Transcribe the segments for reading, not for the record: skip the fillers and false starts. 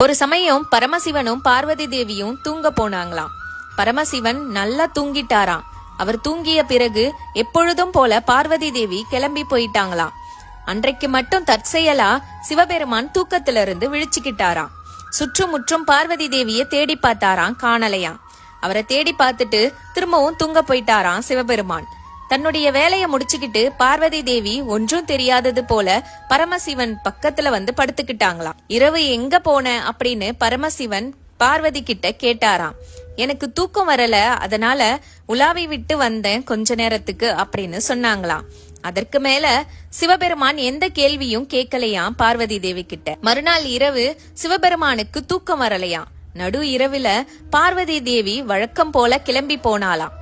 ஒரு சமயம் பரமசிவனும் பார்வதி தேவியும் தூங்க போனாங்களாம். பரமசிவன் நல்லா தூங்கிட்டாராம். அவர் தூங்கிய பிறகு எப்பொழுதும் போல பார்வதி தேவி கிளம்பி போயிட்டாங்களாம். அன்றைக்கு மட்டும் தற்செயலா சிவபெருமான் தூக்கத்திலிருந்து விழிச்சுக்கிட்டாராம். சுற்றுமுற்றும் பார்வதி தேவிய தேடி பார்த்தாராம், காணலையாம். அவரை தேடி பார்த்துட்டு திரும்பவும் தூங்க போயிட்டாராம் சிவபெருமான். தன்னுடைய வேலைய முடிச்சுக்கிட்டு பார்வதி தேவி ஒன்றும் தெரியாதது போல பரமசிவன் பக்கத்துல வந்து படுத்துக்கிட்டாங்களாம். இரவு எங்க போன அப்படின்னு பரமசிவன் பார்வதி கிட்ட கேட்டாராம். எனக்கு தூக்கம் வரல, அதனால உலாவி விட்டு வந்தேன் கொஞ்ச நேரத்துக்கு அப்படின்னு சொன்னாங்களாம். அதற்கு மேல சிவபெருமான் எந்த கேள்வியும் கேட்கலையாம் பார்வதி தேவி கிட்ட. மறுநாள் இரவு சிவபெருமானுக்கு தூக்கம் வரலையாம். நடு இரவுல பார்வதி தேவி வழக்கம் போல கிளம்பி போனாலாம்.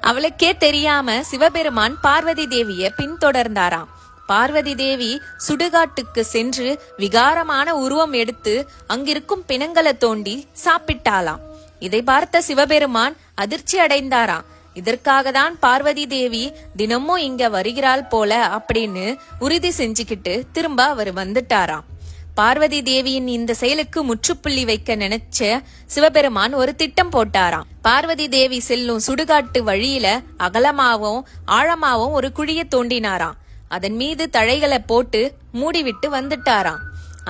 அவளுக்கே தெரியாம சிவபெருமான் பார்வதி தேவிய பின்தொடர்ந்தாராம். பார்வதி தேவி சுடுகாட்டுக்கு சென்று விகாரமான உருவம் எடுத்து அங்கிருக்கும் பிணங்களை தோண்டி சாப்பிட்டாளாம். இதை பார்த்த சிவபெருமான் அதிர்ச்சி அடைந்தாராம். இதற்காக தான் பார்வதி தேவி தினமும் இங்க வருகிறாள் போல அப்படின்னு உறுதி செஞ்சுக்கிட்டு திரும்ப அவர் வந்துட்டாராம். பார்வதி தேவியின் இந்த செயலுக்கு முற்றுப்புள்ளி வைக்க நினைச்ச சிவபெருமான் ஒரு திட்டம் போட்டாராம். பார்வதி தேவி செல்லும் சுடுகாட்டு வழியில அகலமாவும் ஆழமாவும் ஒரு குழிய தோண்டினாராம். அதன் மீது தழைகளை போட்டு மூடிவிட்டு வந்துட்டாராம்.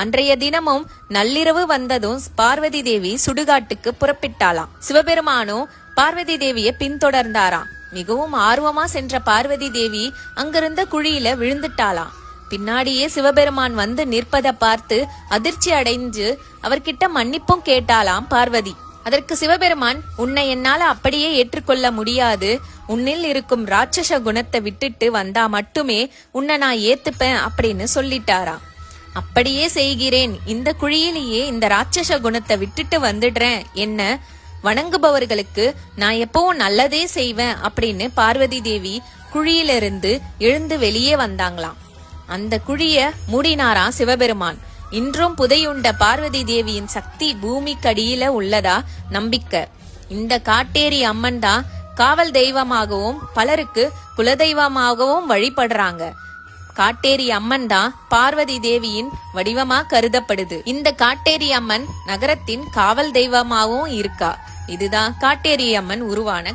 அன்றைய தினமும் நள்ளிரவு வந்ததும் பார்வதி தேவி சுடுகாட்டுக்கு புறப்பட்டாளாம். சிவபெருமானும் பார்வதி தேவிய பின்தொடர்ந்தாராம். மிகவும் ஆர்வமா சென்ற பார்வதி தேவி அங்கிருந்த குழியில விழுந்துட்டாளாம். பின்னாடியே சிவபெருமான் வந்து நிற்பதை பார்த்து அதிர்ச்சி அடைஞ்சு அவர்கிட்ட மன்னிப்பும் கேட்டாளாம் பார்வதி. அதற்கு சிவபெருமான், உன்னை என்னால அப்படியே ஏற்றுக்கொள்ள முடியாது, உன்னில் இருக்கும் ராட்சச குணத்தை விட்டுட்டு வந்தா மட்டுமே உன்னை நான் ஏத்துப்பேன் அப்படின்னு சொல்லிட்டாராம். அப்படியே செய்கிறேன், இந்த குழியிலேயே இந்த ராட்சச குணத்தை விட்டுட்டு வந்துடுறேன், என்ன வணங்குபவர்களுக்கு நான் எப்பவும் நல்லதே செய்வேன் அப்படின்னு பார்வதி தேவி குழியிலிருந்து எழுந்து வெளியே வந்தாங்களாம். அந்த குழிய மூடினாராம் சிவபெருமான். இன்றும் புதையுண்ட பார்வதி தேவியின் சக்தி பூமிக்கடியில உள்ளதா நம்பிக்கை. இந்த காட்டேரி அம்மன் தான் காவல் தெய்வமாகவும் பலருக்கு குலதெய்வமாகவும் வழிபடுறாங்க. காட்டேரி அம்மன் தான் பார்வதி தேவியின் வடிவமா கருதப்படுது. இந்த காட்டேரி அம்மன் நகரத்தின் காவல் தெய்வமாகவும் இருக்கா. இதுதான் காட்டேரி அம்மன் உருவான